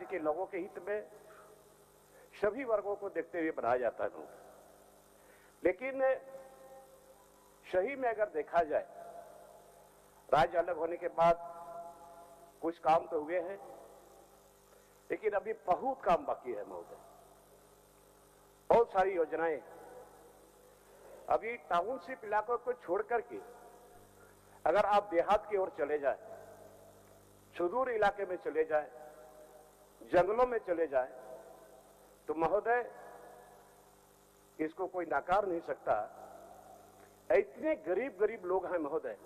के लोगों के हित में, सभी वर्गों को देखते हुए बनाया जाता है। लेकिन सही में अगर देखा जाए, राज्य अलग होने के बाद कुछ काम तो हुए हैं, लेकिन अभी बहुत काम बाकी है महोदय। बहुत सारी योजनाएं अभी टाउनशिप इलाकों को छोड़ करके अगर आप देहात की ओर चले जाए, सुदूर इलाके में चले जाए, जंगलों में चले जाए, तो महोदय इसको कोई नकार नहीं सकता। इतने गरीब गरीब लोग हैं महोदय,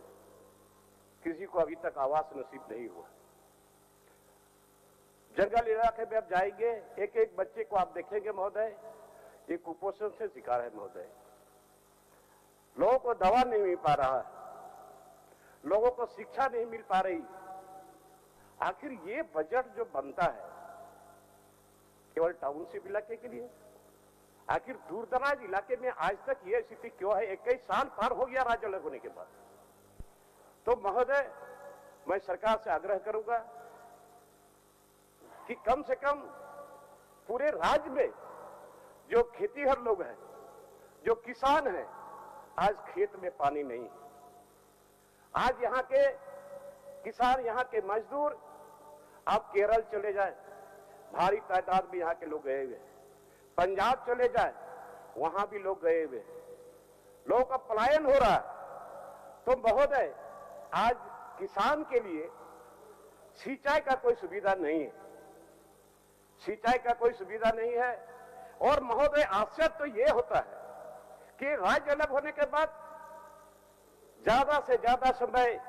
किसी को अभी तक आवास नसीब नहीं हुआ। जंगल इलाके में आप जाएंगे, एक एक बच्चे को आप देखेंगे महोदय, ये कुपोषण से शिकार है महोदय। लोगों को दवा नहीं मिल पा रहा है, लोगों को शिक्षा नहीं मिल पा रही। आखिर ये बजट जो बनता है केवल टाउनशिप इलाके के लिए, आखिर दूर दराज इलाके में आज तक यह स्थिति क्यों है? 21 साल पार हो गया राज्य अलग होने के बाद। तो महोदय मैं सरकार से आग्रह करूंगा कि कम से कम पूरे राज्य में जो खेतीहर लोग हैं, जो किसान हैं, आज खेत में पानी नहीं। आज यहाँ के किसान, यहाँ के मजदूर, आप केरल चले जाए, भारी तादाद में यहाँ के लोग गए हुए, पंजाब चले जाए, वहां भी लोग गए हुए, लोगों का पलायन हो रहा है। तो महोदय आज किसान के लिए सिंचाई का कोई सुविधा नहीं है, सिंचाई का कोई सुविधा नहीं है। और महोदय आश्चर्य तो यह होता है कि राज्य अलग होने के बाद ज्यादा से ज्यादा समय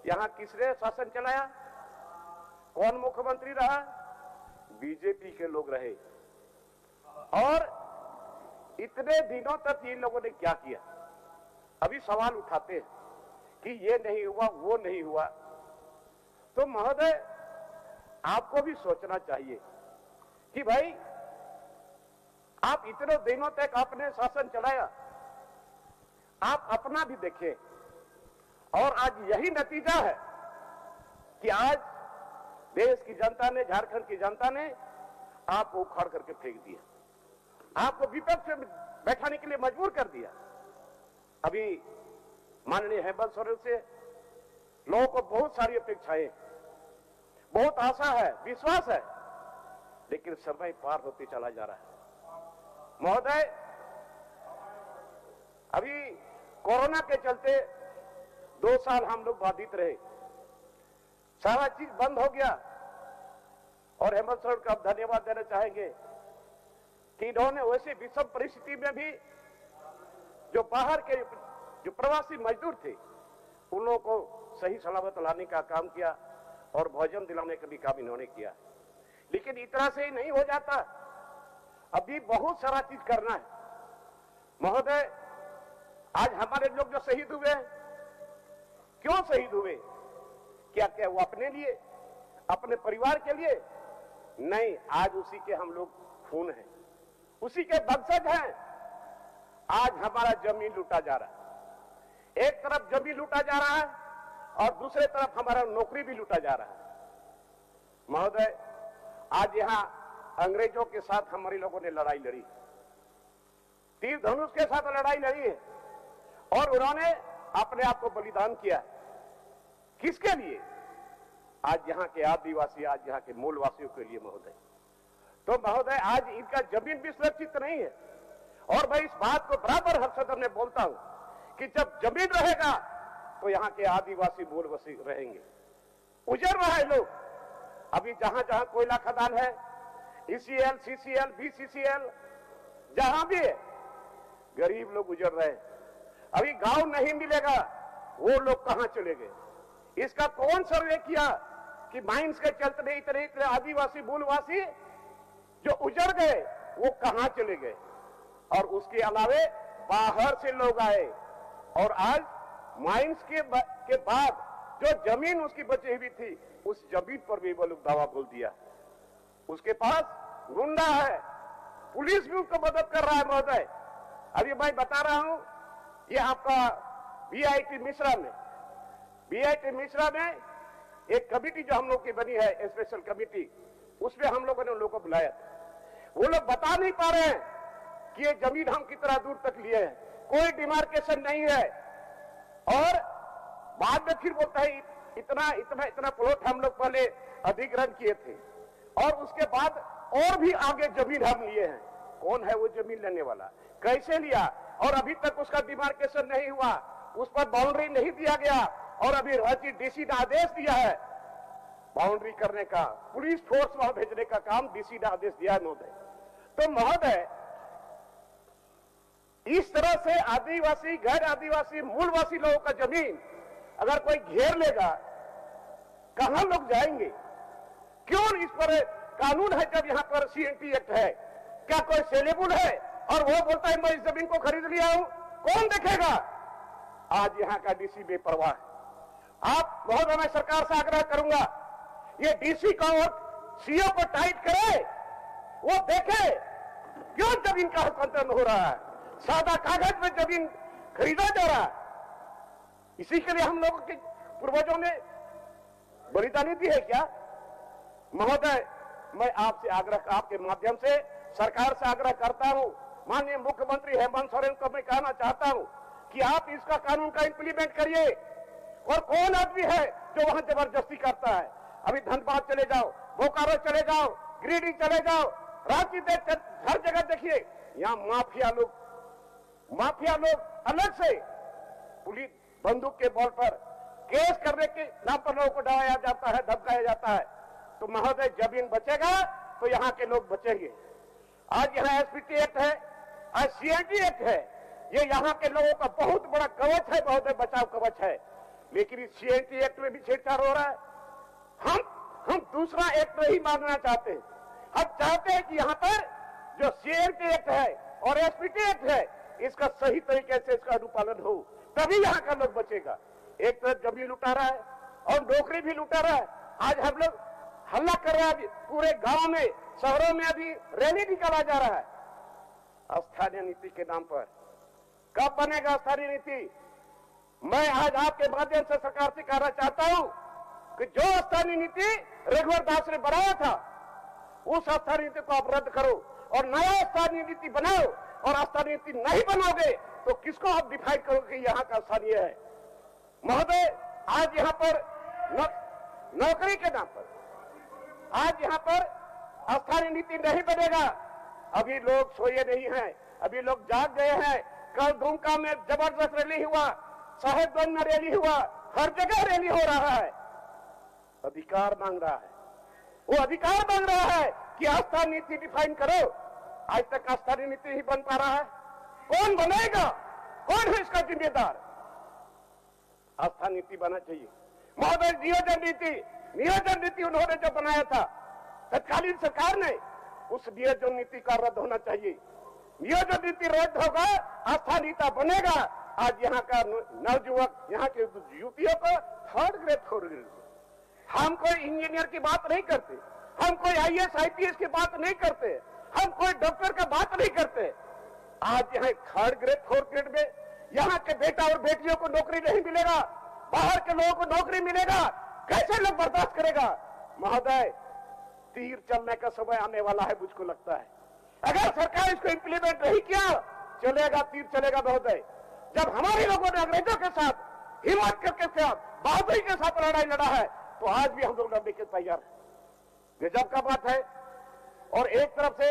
यहां किसने शासन चलाया? कौन मुख्यमंत्री रहा? बीजेपी के लोग रहे। और इतने दिनों तक इन लोगों ने क्या किया? अभी सवाल उठाते हैं कि ये नहीं हुआ, वो नहीं हुआ। तो महोदय आपको भी सोचना चाहिए कि भाई आप इतने दिनों तक आपने शासन चलाया, आप अपना भी देखें। और आज यही नतीजा है कि आज देश की जनता ने, झारखंड की जनता ने आपको उखाड़ करके फेंक दिया, आपको विपक्ष में बैठाने के लिए मजबूर कर दिया। अभी माननीय हेमंत सोरेन से लोगों को बहुत सारी अपेक्षाएं, बहुत आशा है, विश्वास है, लेकिन समय पार होते चला जा रहा है। महोदय अभी कोरोना के चलते 2 साल हम लोग बाधित रहे, सारा चीज बंद हो गया। और हेमंत सोरेन का धन्यवाद देना चाहेंगे कि इन्होंने वैसे विषम परिस्थिति में भी जो बाहर के जो प्रवासी मजदूर थे उन लोगों को सही सलामत लाने का काम किया और भोजन दिलाने का भी काम इन्होंने किया। लेकिन इतना से ही नहीं हो जाता, अभी बहुत सारा चीज करना है महोदय। आज हमारे लोग जो शहीद हुए, क्यों शहीद हुए? क्या क्या वो अपने लिए, अपने परिवार के लिए? नहीं, आज उसी के हम लोग खून हैं, उसी के वंशज हैं। आज हमारा जमीन लूटा जा रहा है, एक तरफ जमीन लूटा जा रहा है और दूसरे तरफ हमारा नौकरी भी लूटा जा रहा है। महोदय आज यहां अंग्रेजों के साथ हमारे लोगों ने लड़ाई लड़ी, तीर धनुष के साथ लड़ाई लड़ी है और उन्होंने अपने आप को बलिदान किया। किसके लिए? आज यहाँ के आदिवासी, आज यहाँ के मूलवासियों के लिए महोदय। तो महोदय आज इनका जमीन भी सुरक्षित नहीं है। और मैं इस बात को बराबर हर सदन में बोलता हूं कि जब जमीन रहेगा तो यहाँ के आदिवासी मूलवासी रहेंगे, उजड़ रहा है लोग। अभी जहां जहां कोयला खदान है, ECL, CCL, BCCL, जहां भी है, गरीब लोग उजड़ रहे हैं। अभी गांव नहीं मिलेगा, वो लोग कहां चले गए? इसका कौन सर्वे किया कि माइंस के चलते इतने इतने आदिवासी मूलवासी जो उजड़ गए वो कहां चले गए? और उसके अलावे बाहर से लोग आए और आज माइंस के बाद जो जमीन उसकी बची हुई थी, उस जमीन पर भी वो लोग दावा बोल दिया। उसके पास गुंडा है, पुलिस भी उसको मदद कर रहा है महोदय। अभी मैं बता रहा हूं, ये आपका BIT मिश्रा में एक कमेटी जो हम लोग की बनी है, स्पेशल कमेटी, उसमें हम लोगों ने उन लोगों को बुलाया था। वो लोग बता नहीं पा रहे हैं कि ये जमीन हम कितना दूर तक लिए हैं, कोई डिमार्केशन नहीं है। और बाद में फिर बोलता है इतना इतना इतना प्लॉट हम लोग पहले अधिग्रहण किए थे और उसके बाद और भी आगे जमीन हम लिए हैं। कौन है वो जमीन लेने वाला, कैसे लिया, और अभी तक उसका डिमार्केशन नहीं हुआ, उस पर बाउंड्री नहीं दिया गया। और अभी राज्य डीसी ने आदेश दिया है बाउंड्री करने का, पुलिस फोर्स वहां भेजने का काम डीसी ने आदेश दिया महोदय। तो महोदय इस तरह से आदिवासी, गैर आदिवासी, मूलवासी लोगों का जमीन अगर कोई घेर लेगा, कहां लोग जाएंगे? क्यों इस पर कानून है जब यहां पर सीएनटी एक्ट है? क्या कोई सेलेबल है और वो बोलता है मैं इस जमीन को खरीद लिया हूं? कौन देखेगा? आज यहां का डीसी बेपरवाह है। आप महोदय, मैं सरकार से आग्रह करूंगा ये डीसी को और सीओ को टाइट करे, वो देखे क्यों जमीन का हस्तांतरण हो रहा है, सादा कागज में जमीन खरीदा जा रहा है। इसी के लिए हम लोगों के पूर्वजों ने बलिदानी दी है क्या? महोदय, मैं आपसे आग्रह, आपके माध्यम से सरकार से आग्रह करता हूं, माननीय मुख्यमंत्री हेमंत सोरेन को मैं कहना चाहता हूं कि आप इसका कानून का इंप्लीमेंट करिए। और कौन आदमी है जो वहां जबरदस्ती करता है? अभी धनबाद चले जाओ, बोकारो चले जाओ, गिरिडीह चले जाओ, रांची हर जगह देखिए यहाँ माफिया लोग अलग से पुलिस बंदूक के बल पर केस करने के नाम पर लोगों को डराया जाता है, धमकाया जाता है। तो महोदय, जमीन बचेगा तो यहाँ के लोग बचेंगे। आज यहाँ एसपीटी एक्ट है, आज सीएनटी एक्ट है, ये यहाँ के लोगों का बहुत बड़ा कवच है, बहुत बचाव कवच है। लेकिन इस सीएनटी एक्ट में भी छेड़छाड़ हो रहा है। हम दूसरा एक्ट नहीं मांगना चाहते, हम चाहते हैं कि यहाँ पर जो सीएनटी एक्ट है और एसपीटी एक्ट है, इसका सही तरीके से इसका अनुपालन हो, तभी यहाँ का लोग बचेगा। एक तरफ जमीन लुटा रहा है और नौकरी भी लुटा रहा है। आज हम लोग हल्ला कर रहे हैं, पूरे गांव में, शहरों में अभी रैली निकाला जा रहा है स्थानीय नीति के नाम पर। कब बनेगा स्थानीय नीति? मैं आज आपके माध्यम से सरकार से कहना चाहता हूं कि जो स्थानीय नीति रघुवर दास ने बनाया था, उस स्थानीय नीति को आप रद्द करो और नया स्थानीय नीति बनाओ। और स्थानीय नीति नहीं बनाओगे तो किसको आप डिफाइड करोगे कि यहाँ का स्थानीय है? महोदय, आज यहाँ पर नौकरी के नाम पर, आज यहाँ पर स्थानीय नीति नहीं बनेगा। अभी लोग सोए नहीं हैं, अभी लोग जाग गए हैं। कल दुमका में जबरदस्त रैली हुआ, साहेबगंज में रैली हुआ, हर जगह रैली हो रहा है। अधिकार मांग रहा है, वो अधिकार मांग रहा है कि स्थानीय नीति डिफाइन करो। आज तक स्थानीय नीति ही बन पा रहा है। कौन बनाएगा? कौन है इसका जिम्मेदार? स्थानीय नीति बना चाहिए। महोदय, नियोजन नीति उन्होंने जो बनाया था तत्कालीन सरकार ने, उस नियोजन नीति का रद्द होना चाहिए। नियोजन नीति रद्द होगा, स्थानीय नीति बनेगा। आज यहाँ का नवयुवक, यहाँ के युवतियों को थर्ड ग्रेड हम कोई इंजीनियर की बात नहीं करते, हम कोई आईएएस आईपीएस की बात नहीं करते, हम कोई डॉक्टर का बात नहीं करते। आज यहाँ थर्ड ग्रेड, फोर्थ ग्रेड में यहाँ के बेटा और बेटियों को नौकरी नहीं मिलेगा, बाहर के लोगों को नौकरी मिलेगा, कैसे लोग बर्दाश्त करेगा? महोदय, तीर चलने का समय आने वाला है, मुझको लगता है। अगर सरकार इसको इंप्लीमेंट नहीं किया, चलेगा, तीर चलेगा महोदय। जब हमारे लोगों ने अंग्रेजों के साथ हिम्मत करके साथ, बहादुरी के साथ लड़ाई लड़ा है, तो आज भी हम लोग लड़ने के तैयार हैं। गजब का बात है। और एक तरफ से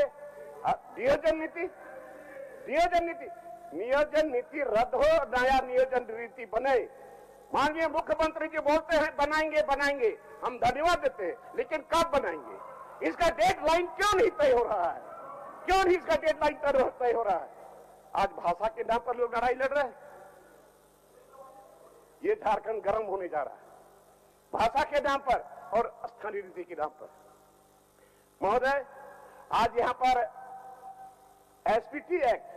नियोजन नीति रद्द हो, नया नियोजन नीति बने। माननीय मुख्यमंत्री जी बोलते हैं बनाएंगे, हम धन्यवाद देते हैं, लेकिन कब बनाएंगे? इसका डेडलाइन क्यों नहीं तय हो रहा है? क्यों नहीं इसका डेडलाइन तय हो रहा है? आज भाषा के नाम पर लोग लड़ाई लड़ रहे हैं। ये झारखंड गर्म होने जा रहा है भाषा के नाम पर और स्थानीय नीति के नाम पर। महोदय, आज यहां पर एसपीटी एक्ट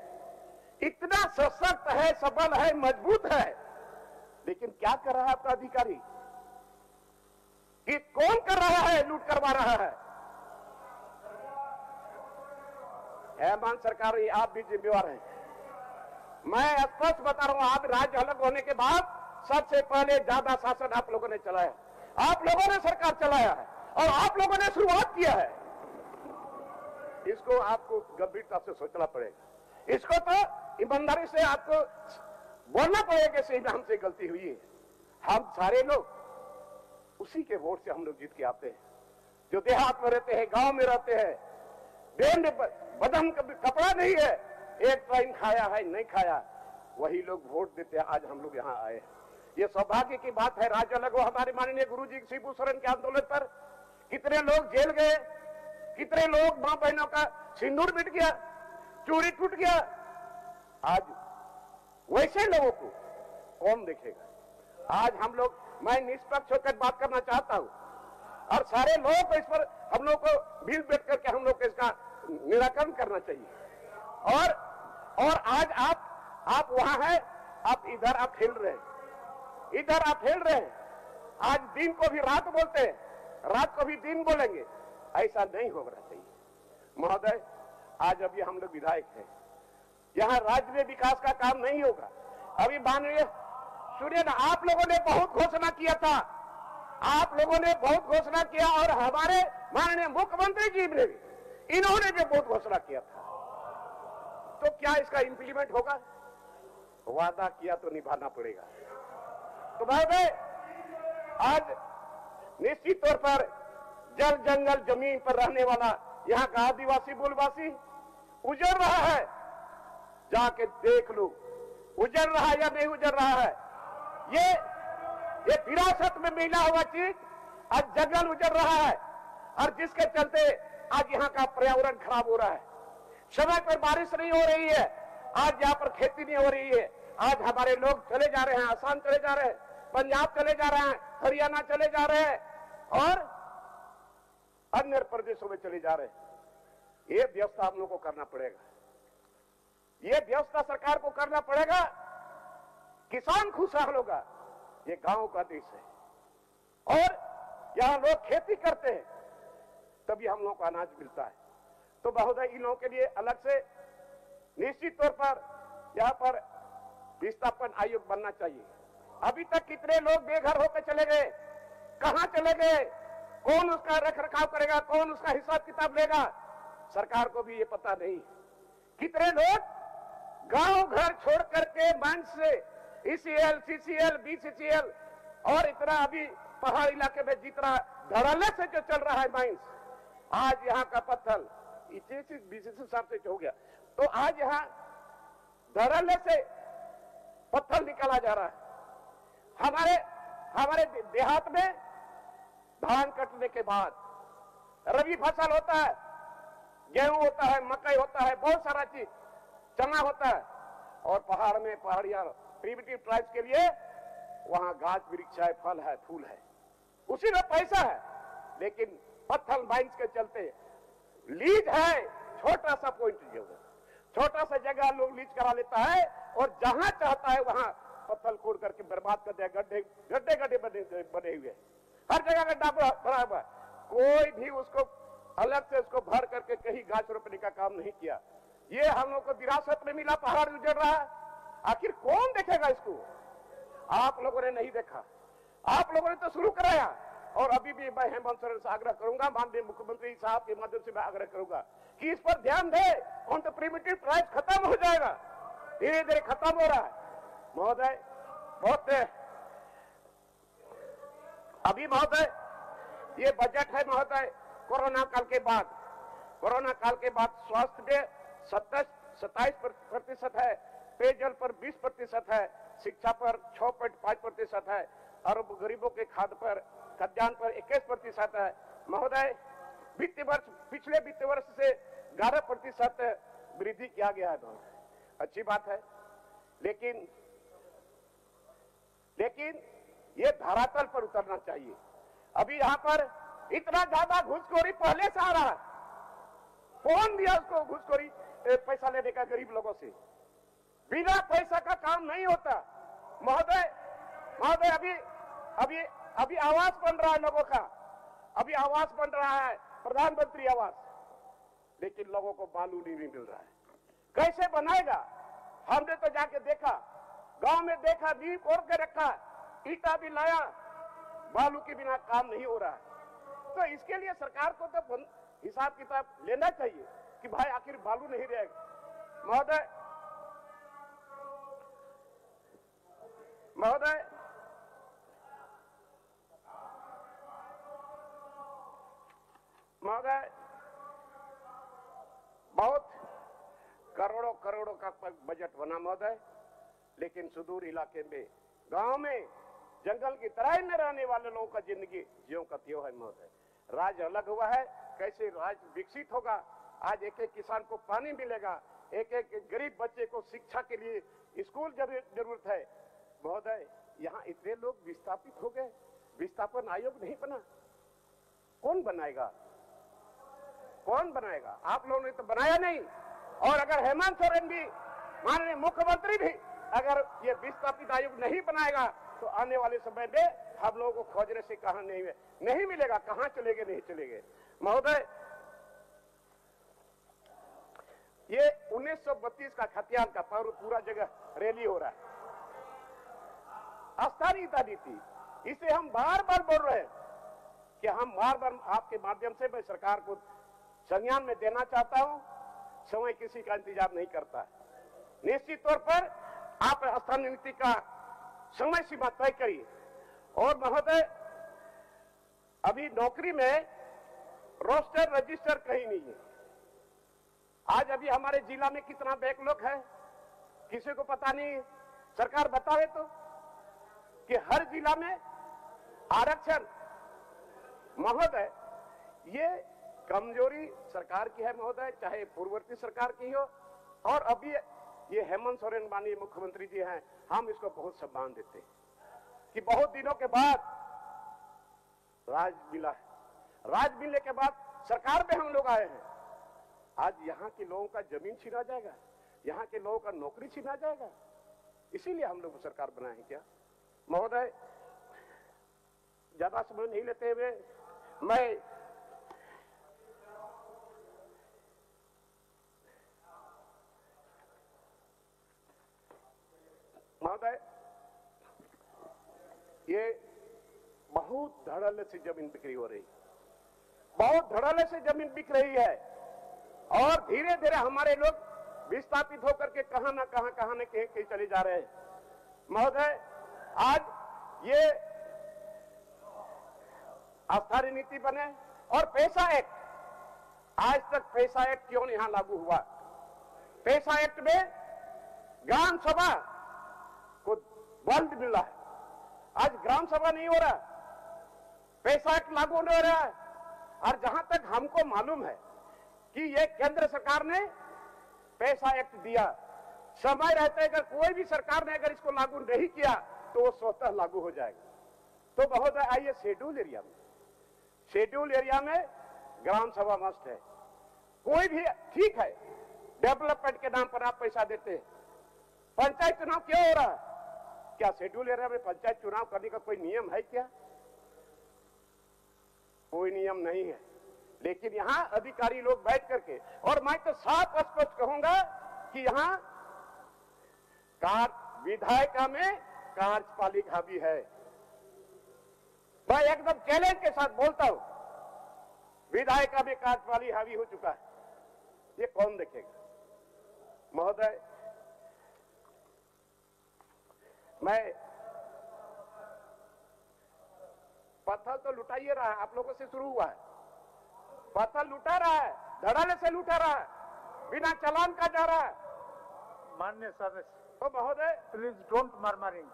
इतना सशक्त है, सबल है, मजबूत है, लेकिन क्या कर रहा है आपका अधिकारी? कि कौन कर रहा है, लूट करवा रहा है? हेमंत सरकार, आप भी जिम्मेवार हैं। मैं स्पष्ट बता रहा हूं, आप राज्य अलग होने के बाद सबसे पहले ज्यादा शासन आप लोगों ने चलाया, आप लोगों ने सरकार चलाया है। और आप लोगों ने शुरुआत किया है। इसको आपको गंभीरता से सोचना पड़ेगा। इसको तो ईमानदारी से आपको बोलना पड़ेगा कि हमसे गलती हुई है। हम सारे लोग उसी के वोट से हम लोग जीत के आते हैं, जो देहात में रहते हैं, गांव में रहते हैं, देह में बदन कपड़ा नहीं है, एक टाइम खाया है नहीं खाया, वही लोग वोट देते हैं। आज हम लोग यहाँ आए हैं, ये सौभाग्य की बात है। राज्य अलग हो, हमारे माननीय गुरु जी शिबू सोरेन के आंदोलन पर कितने लोग जेल गए, कितने लोग मां बहनों का सिंदूर मिट गया, चूड़ी टूट गया। आज वैसे लोगों को कौन देखेगा? आज हम लोग, मैं निष्पक्ष होकर बात करना चाहता हूं और सारे लोगों को इस पर हम लोग को मिल बैठ करके हम लोग को इसका निराकरण करना चाहिए। और आज आप वहां हैं, आप इधर आप खेल रहे हैं, इधर आप खेल रहे हैं। आज दिन को भी रात बोलते हैं, रात को भी दिन बोलेंगे, ऐसा नहीं होना चाहिए महोदय। आज अभी हम लोग विधायक हैं, यहाँ राज्य में विकास का काम नहीं होगा। अभी माननीय सुनिए ना, आप लोगों ने बहुत घोषणा किया था, आप लोगों ने बहुत घोषणा किया और हमारे माननीय मुख्यमंत्री जी ने भी, इन्होंने भी बहुत घोषणा किया था। तो क्या इसका इंप्लीमेंट होगा? वादा किया तो निभाना पड़ेगा। तो भाई आज निश्चित तौर पर जल जंगल जमीन पर रहने वाला यहाँ का आदिवासी मूलवासी उजड़ रहा है, जाके देख लो उजड़ रहा है या नहीं उजड़ रहा है। ये विरासत में मिला हुआ चीज आज जंगल उजड़ रहा है और जिसके चलते आज यहाँ का पर्यावरण खराब हो रहा है। समय पर बारिश नहीं हो रही है, आज यहाँ पर खेती नहीं हो रही है। आज हमारे लोग चले जा रहे हैं, आसाम चले जा रहे हैं, पंजाब चले जा रहे हैं, हरियाणा चले जा रहे हैं और अन्य प्रदेशों में चले जा रहे हैं। ये व्यवस्था हम लोग को करना पड़ेगा, ये व्यवस्था सरकार को करना पड़ेगा। किसान खुशहाल होगा, ये गांव का देश है और यहां लोग खेती करते हैं तभी हम लोग को अनाज मिलता है। तो महोदय, इन लोगों के लिए अलग से निश्चित तौर पर यहाँ पर विस्थापन आयोग बनना चाहिए। अभी तक कितने लोग बेघर होकर चले गए, कहां चले गए, कौन उसका रख रखाव करेगा, कौन उसका हिसाब किताब लेगा, सरकार को भी ये पता नहीं। कितने लोग गांव घर छोड़ करके मंच से ईसीएल, सीसीएल, बीसीसीएल और इतना अभी पहाड़ इलाके में जितना धड़ल्ले से जो चल रहा है माइंस, आज यहाँ का पत्थर बीसीसी साहब से हो गया, तो आज यहाँ धड़ल्ले से पत्थर निकाला जा रहा है। हमारे देहात में धान कटने के बाद रबी फसल होता है, गेहूं होता है, मकई होता है, बहुत सारा चीज, चना होता है और पहाड़ में पहाड़ियां प्रिमिटिव ट्राइब्स के लिए वहां घास वृक्ष है, फल है, फूल है, उसी में पैसा है। लेकिन पत्थर माइंस के चलते लीज है, छोटा सा पॉइंट जो है, छोटा सा जगह लोग लीज करा लेता है और जहां चाहता है वहां पत्थर कोड़ करके बर्बाद कर दिया। गड्ढे गड्ढे गड्ढे बने हुए, हर जगह गड्ढा भरा हुआ, कोई भी उसको अलग से उसको भर करके कहीं घास रोपने का काम नहीं किया। ये हम लोग को विरासत में मिला, पहाड़ उजड़ रहा है, आखिर कौन देखेगा इसको? आप लोगों ने नहीं देखा, आप लोगों ने तो शुरू कराया। और अभी भी मैं हेमंत सोरेन से आग्रह करूंगा, माननीय मुख्यमंत्री साहब के माध्यम से मैं आग्रह करूंगा कि इस पर ध्यान दे। उन तो प्रिमिटिव ट्राइब खत्म हो जाएगा, धीरे धीरे खत्म हो रहा है महोदय। बहुत अभी महोदय ये बजट है महोदय, कोरोना काल के बाद स्वास्थ्य में 27% है, पेयजल पर 20% है, शिक्षा पर 6.5% है और गरीबों के खाद्यान्न पर 21% है महोदय। पिछले वित्त वर्ष से 11% वृद्धि किया गया है, बहुत अच्छी बात है। लेकिन ये धरातल पर उतरना चाहिए। अभी यहाँ पर इतना ज्यादा घूसखोरी पहले से आ रहा है, कौन दिया उसको घूसखोरी पैसा लेने का गरीब लोगों से? बिना पैसा का काम नहीं होता महोदय। अभी आवास बन रहा है लोगों का, अभी आवास बन रहा है, प्रधानमंत्री आवास, लेकिन लोगों को बालू नहीं मिल रहा है। कैसे बनाएगा? हमने तो जाके देखा, गांव में देखा, नींव कोड़ के रखा, ईटा भी लाया, बालू के बिना काम नहीं हो रहा है। तो इसके लिए सरकार को तो हिसाब किताब लेना चाहिए कि भाई आखिर बालू नहीं रहेगा। महोदय महोदय महोदय बहुत करोड़ों करोड़ों का बजट बना महोदय, लेकिन सुदूर इलाके में, गांव में, जंगल की तराई में रहने वाले लोगों का जिंदगी ज्यों का त्यों है महोदय। राज्य अलग हुआ है, कैसे राज्य विकसित होगा? आज एक एक किसान को पानी मिलेगा, एक एक गरीब बच्चे को शिक्षा के लिए स्कूल जरूरत है महोदय। यहाँ इतने लोग विस्थापित हो गए, विस्थापन आयोग नहीं बना, कौन बनाएगा? कौन बनाएगा? आप लोगों ने तो बनाया नहीं। और अगर हेमंत सोरेन भी, माननीय मुख्यमंत्री भी अगर ये विस्थापित आयोग नहीं बनाएगा तो आने वाले समय में हम लोगों को खोजने से कहां नहीं मिलेगा, कहां चलेंगे, नहीं चलेंगे महोदय। ये 1932 का खतियान का पूरा जगह रैली हो रहा है, अस्थायीता नीति, इसे हम बार बार बोल रहे हैं कि हम बार बार आपके माध्यम से मैं सरकार को संज्ञान में देना चाहता हूं। समय किसी का इंतजार नहीं करता। निश्चित तौर पर आप अस्थायी नीति का समय सीमा तय करिए। और महोदय, अभी नौकरी में रोस्टर रजिस्टर कहीं नहीं है। आज अभी हमारे जिला में कितना बैकलॉग है किसी को पता नहीं। सरकार बतावे तो कि हर जिला में आरक्षण। महोदय, ये कमजोरी सरकार की है महोदय, चाहे पूर्ववर्ती सरकार की हो और अभी ये हेमंत सोरेन माननीय मुख्यमंत्री जी हैं, हम इसको बहुत सम्मान देते हैं कि बहुत दिनों के बाद राज मिला है। राज मिलने के बाद सरकार में हम लोग आए हैं। आज यहाँ के लोगों का जमीन छीना जाएगा, यहाँ के लोगों का नौकरी छीना जाएगा, इसीलिए हम लोग सरकार बनाए हैं क्या महोदय? ज्यादा समय नहीं लेते हुए मैं महोदय, ये बहुत धड़ल्ले से जमीन बिक्री हो रही, बहुत धड़ल्ले से जमीन बिक रही है और धीरे धीरे हमारे लोग विस्थापित होकर के कहां न कहीं चले जा रहे हैं महोदय। आज ये अस्थायी नीति बने और पैसा एक्ट, आज तक पैसा एक्ट क्यों नहीं यहां लागू हुआ? पैसा एक्ट में ग्राम सभा को बल मिला है, आज ग्राम सभा नहीं हो रहा, पैसा एक्ट लागू नहीं हो रहा है। और जहां तक हमको मालूम है कि ये केंद्र सरकार ने पैसा एक्ट दिया, समय रहते अगर कोई भी सरकार ने अगर इसको लागू नहीं किया तो वो स्वतः लागू हो जाएगा। तो महोदय, आइए शेड्यूल एरिया में, शेड्यूल एरिया में ग्राम सभा मस्ट है। कोई भी ठीक है, डेवलपमेंट के नाम पर आप पैसा देते हैं, पंचायत चुनाव क्यों हो रहा है? क्या शेड्यूल एरिया में पंचायत चुनाव करने का कोई नियम है क्या? कोई नियम नहीं है। लेकिन यहां अधिकारी लोग बैठ करके, और मैं तो साफ स्पष्ट कहूंगा कि यहां विधायिका में कार्यपालिका भी है। मैं एकदम चैलेंज के साथ बोलता हूं, विधायिका में कार्यपालिका हावी हो चुका है, ये कौन देखेगा महोदय? मैं पत्थर तो लुटा ही रहा है, आप लोगों से शुरू हुआ है, पत्थर लुटा रहा है, धड़ल्ले से लुटा रहा है, बिना चालान का जा रहा है। माननीय सदस्य, तो महोदय प्लीज डोंट मर्मरिंग।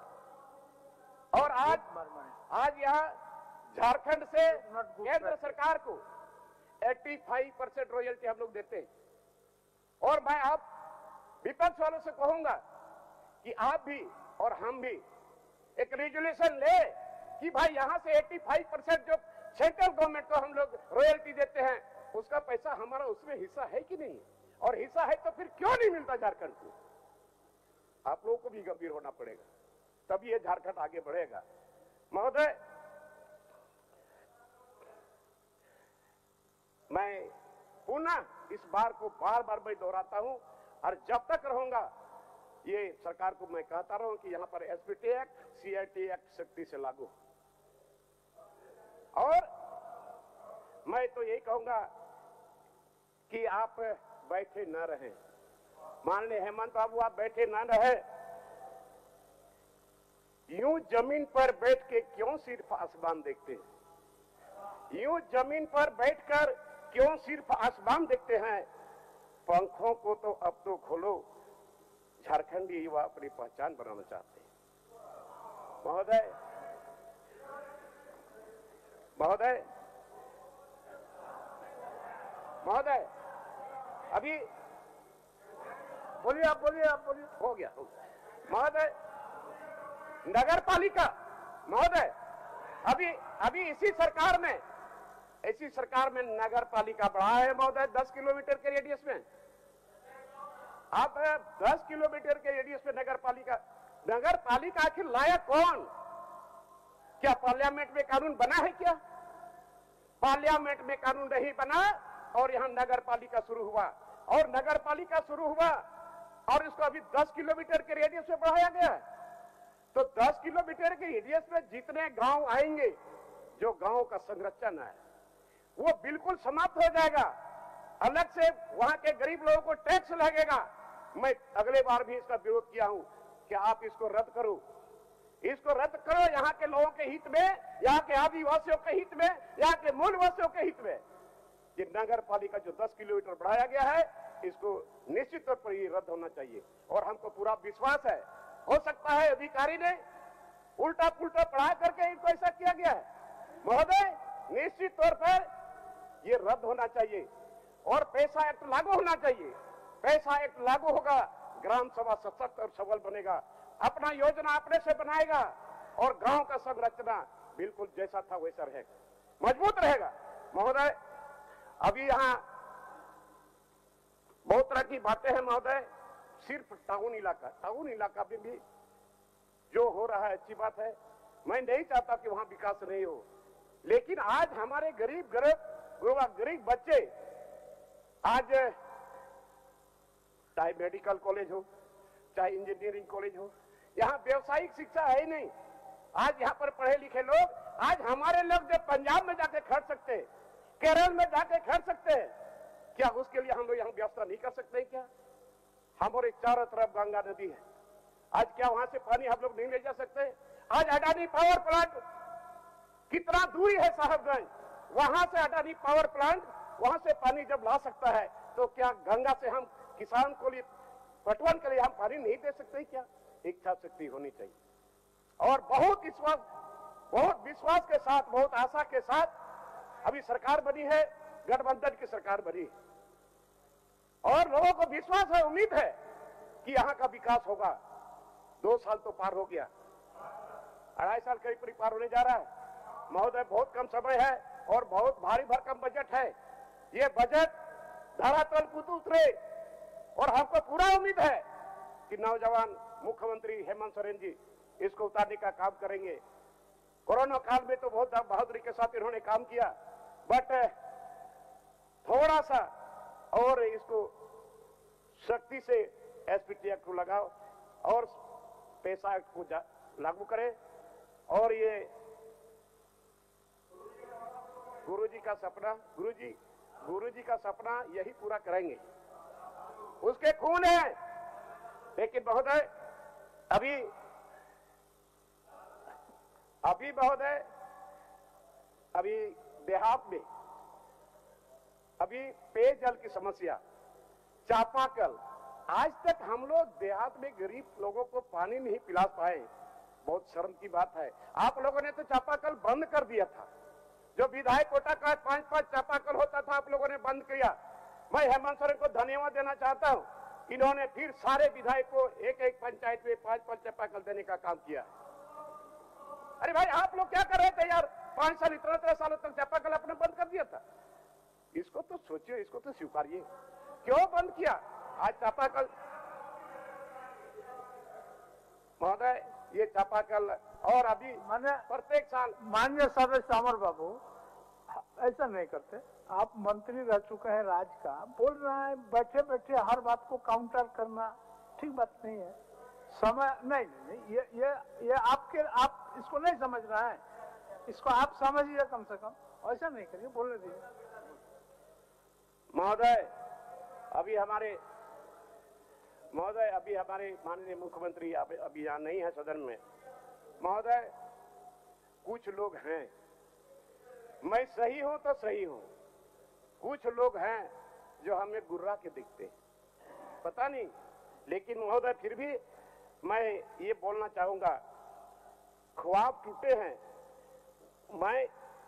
और आज यहाँ झारखंड से केंद्र सरकार को 85% रॉयल्टी हम लोग देते हैं। और मैं आप विपक्ष वालों से कहूंगा कि आप भी और हम भी एक रेजुलेशन ले कि भाई यहां से 85% जो सेंट्रल गवर्नमेंट को हम लोग रॉयल्टी देते हैं, उसका पैसा हमारा उसमें हिस्सा है कि नहीं? और हिस्सा है तो फिर क्यों नहीं मिलता झारखंड को? आप लोगों को भी गंभीर होना पड़ेगा, तभी ये झारखंड आगे बढ़ेगा महोदय। मैं पुनः इस बार को बार बार मैं दोहराता हूं, और जब तक रहूंगा ये सरकार को मैं कहता रहूं कि यहां पर एसपीटी एक्ट, सीआईटी एक्ट सख्ती से लागू। और मैं तो यही कहूंगा कि आप बैठे न रहें। मान ले हेमंत बाबू आप बैठे न रहे, यूं जमीन पर बैठ के क्यों सिर्फ आसमान देखते हैं? यूं जमीन पर बैठकर क्यों सिर्फ आसमान देखते हैं? पंखों को तो अब तो खोलो, झारखंडी युवा अपनी पहचान बनाना चाहते हैं। महोदय महोदय महोदय अभी बोलिए, आप बोलिए, आप बोलिए। हो गया महोदय। नगर पालिका महोदय, अभी इसी सरकार में नगर पालिका बढ़ा है महोदय 10 किलोमीटर के रेडियस में। आप 10 किलोमीटर के रेडियस में नगर पालिका आखिर लायक कौन? क्या पार्लियामेंट में कानून बना है क्या? पार्लियामेंट में कानून नहीं बना और यहां नगर पालिका शुरू हुआ, और नगर पालिका शुरू हुआ और इसको अभी 10 किलोमीटर के रेडियस में बढ़ाया गया है। तो 10 किलोमीटर के रेडियस में जितने गांव आएंगे, जो गांव का संरचना है वो बिल्कुल समाप्त हो जाएगा। अलग से वहां के गरीब लोगों को टैक्स लगेगा। मैं अगले बार भी इसका विरोध किया हूं कि आप इसको रद्द करो, इसको रद्द करो। यहाँ के लोगों के हित में, यहाँ के आदिवासियों के हित में, यहाँ के मूलवासियों के हित में ये नगर पालिका जो 10 किलोमीटर बढ़ाया गया है, इसको निश्चित तौर पर ये रद्द होना चाहिए। और हमको पूरा विश्वास है, हो सकता है अधिकारी ने उल्टा पुल्टा पढ़ा करके इनको ऐसा किया गया है। महोदय, निश्चित तौर पर ये रद्द होना चाहिए और पैसा एक्ट लागू होना चाहिए। पैसा एक्ट लागू होगा, ग्राम सभा सशक्त और सबल बनेगा, अपना योजना अपने से बनाएगा और गांव का संरचना बिल्कुल जैसा था वैसा रहेगा, मजबूत रहेगा। महोदय, अभी यहां बहुत तरह की बातें हैं महोदय। सिर्फ टाउन इलाका में भी जो हो रहा है अच्छी बात है। मैं नहीं चाहता कि वहां विकास नहीं हो, लेकिन आज हमारे गरीब बच्चे, आज चाहे मेडिकल कॉलेज हो, चाहे इंजीनियरिंग कॉलेज हो, यहाँ व्यावसायिक शिक्षा है ही नहीं। आज यहाँ पर पढ़े लिखे लोग, आज हमारे लोग जो पंजाब में जाके खड़ सकते हैं, केरल में जाके खड़ सकते हैं, क्या उसके लिए हम लोग यहाँ व्यवस्था नहीं कर सकते क्या? हमारे चारों तरफ गंगा नदी है, आज क्या वहां से पानी हम लोग नहीं ले जा सकते? आज अडानी पावर प्लांट कितना दूरी है साहबगंज, वहां से अडानी पावर प्लांट वहां से पानी जब ला सकता है, तो क्या गंगा से हम किसान को लिए पटवन के लिए हम पानी नहीं दे सकते क्या? इच्छा शक्ति होनी चाहिए और बहुत विश्वास के साथ, बहुत आशा के साथ अभी सरकार बनी है, गठबंधन की सरकार बनी है और लोगों को विश्वास है, उम्मीद है कि यहाँ का विकास होगा। 2 साल तो पार हो गया, 2.5 साल करीब पार होने जा रहा है महोदय। बहुत कम समय है और बहुत भारी भरकम बजट है। ये बजट धरातल कूद उतरे और हमको पूरा उम्मीद है कि नौजवान मुख्यमंत्री हेमंत सोरेन जी इसको उतारने का काम करेंगे। कोरोना काल में तो बहुत बहादुरी के साथ इन्होंने काम किया, बट थोड़ा सा और इसको सख्ती से एसपीटी एक्ट को लगाओ और पैसा एक्ट को लागू करें और ये गुरुजी का सपना यही पूरा करेंगे। उसके खून है। लेकिन महोदय, अभी महोदय, अभी देहात में अभी पेयजल की समस्या, चापाकल, आज तक हम लोग देहात में गरीब लोगों को पानी नहीं पिला पाए। बहुत शर्म की बात है। आप लोगों ने तो चापाकल बंद कर दिया था। जो विधायक कोटा का 5-5 चापाकल होता था, आप लोगों ने बंद किया। मैं हेमंत सोरेन को धन्यवाद देना चाहता हूं, इन्होंने फिर सारे विधायक को एक पंचायत में 5-5 चापाकल देने का काम किया। अरे भाई, आप लोग क्या कर रहे थे यार? 5 साल, इतना सालों तक चापाकल आपने बंद कर दिया था। इसको तो सोचिए, इसको तो स्वीकारिए, क्यों बंद किया आज चापाकल? महोदय, ये चापाकल और अभी प्रत्येक साल माननीय सदस्य अमर बाबू ऐसा नहीं करते। आप मंत्री रह चुके हैं राज्य का, बोल रहे हैं बैठे बैठे हर बात को काउंटर करना ठीक बात नहीं है। समय नहीं, ये आप इसको नहीं समझ रहे हैं, इसको आप समझिए कम से कम। ऐसा नहीं करिए, बोलने दीजिए। महोदय अभी हमारे माननीय मुख्यमंत्री अभी यहाँ नहीं है सदन में। महोदय, कुछ लोग हैं, मैं सही हूं तो सही हूं, कुछ लोग हैं जो हमें गुर्रा के दिखते हैं, पता नहीं, लेकिन महोदय फिर भी मैं ये बोलना चाहूंगा, ख्वाब टूटे हैं,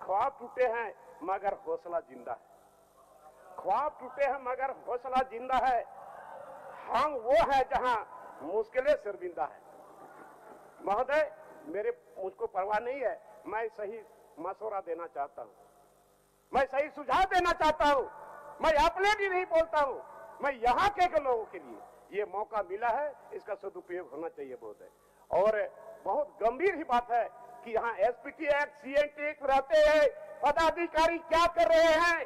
ख्वाब टूटे हैं मगर हौसला जिंदा है। ख्वाब टूटे हैं मगर हौसला जिंदा है। हम वो है जहां मुश्किलें शर्मिंदा है। महोदय, मुझको परवाह नहीं है, मैं सही मशवरा देना चाहता हूं, मैं सही सुझाव देना चाहता हूं, मैं अपने लिए नहीं बोलता हूं, मैं यहाँ के लोगों के लिए ये मौका मिला है, इसका सदुपयोग होना चाहिए महोदय। और बहुत गंभीर ही बात है कि यहाँ एसपीटी एक्ट, सीएनटी एक्ट रहते हैं, पदाधिकारी क्या कर रहे हैं,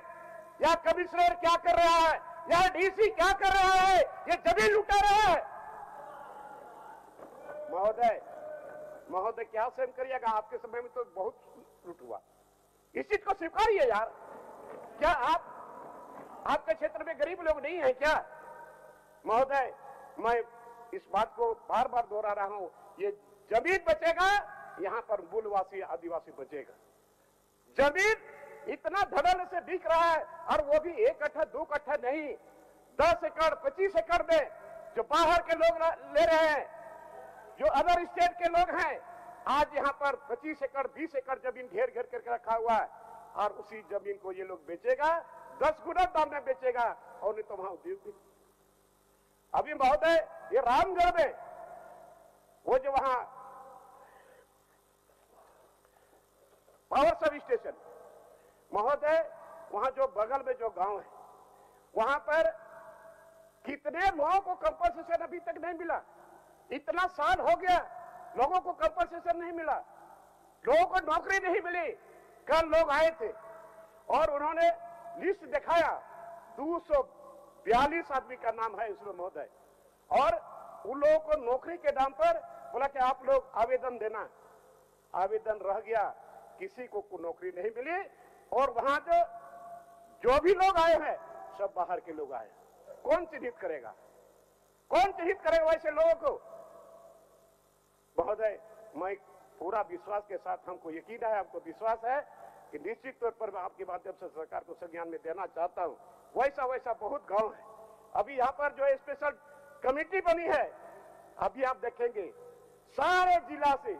या कमिश्नर क्या कर रहा है, या डीसी क्या कर रहा है, ये जमीन लुटा रहा है। महोदय क्या सहन करिएगा, आपके समय में तो बहुत लूट हुआ, इस चीज को स्वीकारिए यार। क्या आपके क्षेत्र में गरीब लोग नहीं है क्या? महोदय, मैं इस बात को बार बार दोहरा रहा हूं, ये जमीन बचेगा, यहां पर मूलवासी आदिवासी बचेगा। जमीन इतना धड़ल्ले से बिक रहा है, और वो भी 1 कट्ठा 2 कट्ठा नहीं, 10 एकड़ 25 एकड़ में जो बाहर के लोग ले रहे हैं, जो अदर स्टेट के लोग हैं, आज यहाँ पर 25 एकड़ 20 एकड़ जमीन घेर घेर करके रखा हुआ है, और उसी जमीन को ये लोग बेचेगा, 10 गुना दाम में बेचेगा, और नहीं तो वहां उद्योग भी। अभी महोदय, ये रामगढ़ में वो जो वहां पावर सब स्टेशन, महोदय वहां जो बगल में जो गांव है, वहां पर कितने लोगों को कंपनसेशन अभी तक नहीं मिला। इतना साल हो गया, लोगों को कंपनसेशन नहीं मिला, लोगों को नौकरी नहीं मिली। कल लोग आए थे और उन्होंने लिस्ट दिखाया, 242 आदमी का नाम है इसमें महोदय, और उन लोगों को नौकरी के नाम पर बोला कि आप लोग आवेदन देना। आवेदन रह गया, किसी को नौकरी नहीं मिली, और वहां जो भी लोग आए हैं सब बाहर के लोग आए। कौन चिन्हित करेगा, कौन चिन्हित करेगा वैसे लोगों को? महोदय, मैं पूरा विश्वास के साथ, हमको यकीन है, हमको विश्वास है कि निश्चित तौर पर मैं आपके माध्यम से सरकार को संज्ञान में देना चाहता हूं। वैसा बहुत गांव है। अभी यहाँ पर जो स्पेशल कमेटी बनी है, अभी आप देखेंगे सारे जिला से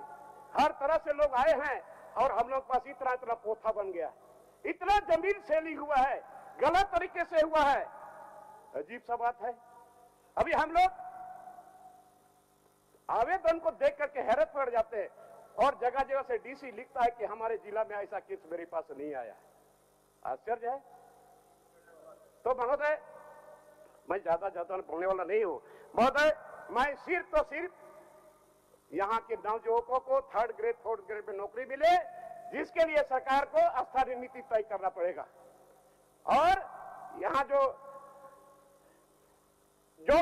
हर तरह से लोग आए हैं, और हम लोग पास इतना पोथा बन गया, इतना जमीन सेलिंग हुआ है, गलत तरीके से हुआ है। अजीब सा बात है। अभी हम लोग आवेदन को देख करके हैरत पड़ जाते हैं, और जगह जगह से डीसी लिखता है कि हमारे जिला में ऐसा केस मेरे पास नहीं आया। आश्चर्य है। तो महोदय, मैं ज्यादा बोलने वाला नहीं हूं महोदय, मैं सिर्फ यहाँ के नवयुवकों को 3rd ग्रेड 4th ग्रेड में नौकरी मिले, जिसके लिए सरकार को स्थायी नीति तय करना पड़ेगा। और यहाँ जो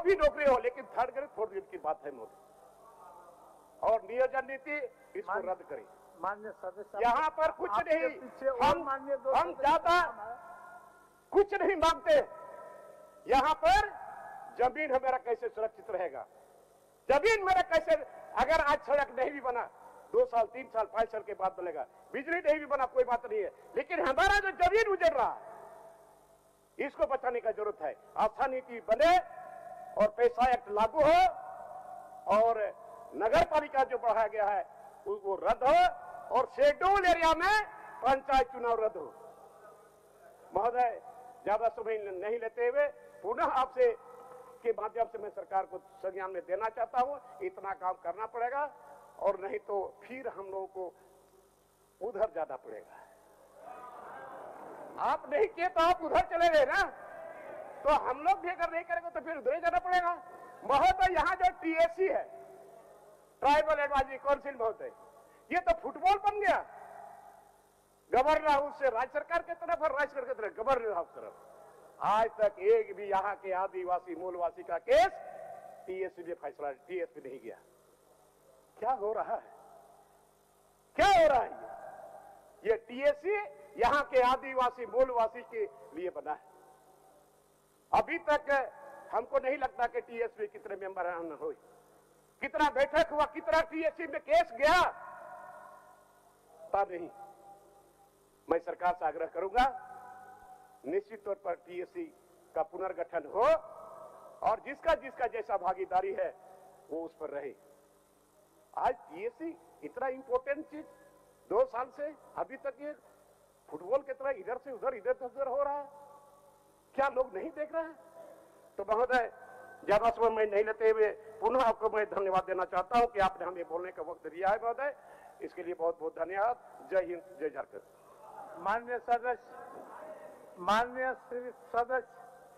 भी नौकरी हो, लेकिन 3rd ग्रेड 4th ग्रेड की बात है मोदी, और नियोजन नीति इसको रद्द करें। माननीय सदस्य, यहाँ पर कुछ नहीं, हम ज्यादा कुछ नहीं मांगते। यहाँ पर जमीन हमारा कैसे सुरक्षित रहेगा, जमीन मेरा कैसे, अगर आज सड़क नहीं भी बना, 2 साल 3 साल 5 साल के बाद बनेगा, बिजली नहीं भी बना, कोई बात नहीं है, लेकिन हमारा जो जमीन उजड़ रहा है, इसको बचाने का जरूरत है। आस्था नीति बने, और पैसा एक्ट लागू हो, और नगर पालिका जो बढ़ाया गया है वो रद्द हो, और शेड्यूल एरिया में पंचायत चुनाव रद्द हो। महोदय, ज्यादा समय नहीं लेते हुए पुनः आपसे के माध्यम से मैं सरकार को संज्ञान में देना चाहता हूं, इतना काम करना पड़ेगा, और नहीं तो फिर हम लोगों को उधर जाना पड़ेगा। आप नहीं किए तो आप उधर चले गए ना, तो हम लोग भी अगर नहीं करेंगे तो फिर उधर ही जाना पड़ेगा। महोदय, यहाँ जो टीएससी है, ट्राइबल एडवाइजरी काउंसिल महोदय, ये तो फुटबॉल बन गया। गवर्नर हाउस से राज्य सरकार की तरफ, और राज्य सरकार की तरफ गवर्नर हाउस तरफ। आज तक एक भी यहाँ के आदिवासी मूलवासी का केस टीएससी में फैसला, टीएसपी नहीं गया। क्या हो रहा है, क्या हो रहा है? ये टीएससी यहाँ के आदिवासी मूलवासी के लिए बना है। अभी तक हमको नहीं लगता कि टीएसपी कितने मेंबर हुए, कितना बैठक हुआ, कितना टीएसपी में केस गया, पता नहीं। मैं सरकार से आग्रह करूंगा निश्चित तौर पर टीएसपी का पुनर्गठन हो और जिसका जिसका जैसा भागीदारी है वो उस पर रहे। आज टीएसपी इतना इंपॉर्टेंट चीज 2 साल से अभी तक ये फुटबॉल की तरह इधर से उधर हो रहा है, क्या लोग नहीं देख रहे हैं? तो महोदय ज्यादा समय मैं नहीं लेते हुए पुनः आपको मैं धन्यवाद देना चाहता हूं कि आपने हमें बोलने का वक्त दिया है महोदय, इसके लिए बहुत बहुत धन्यवाद। जय हिंद, जय झारखंड। माननीय सदस्य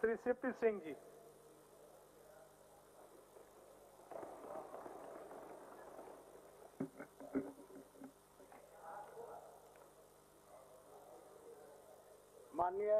श्री सीपी सिंह जी। माननीय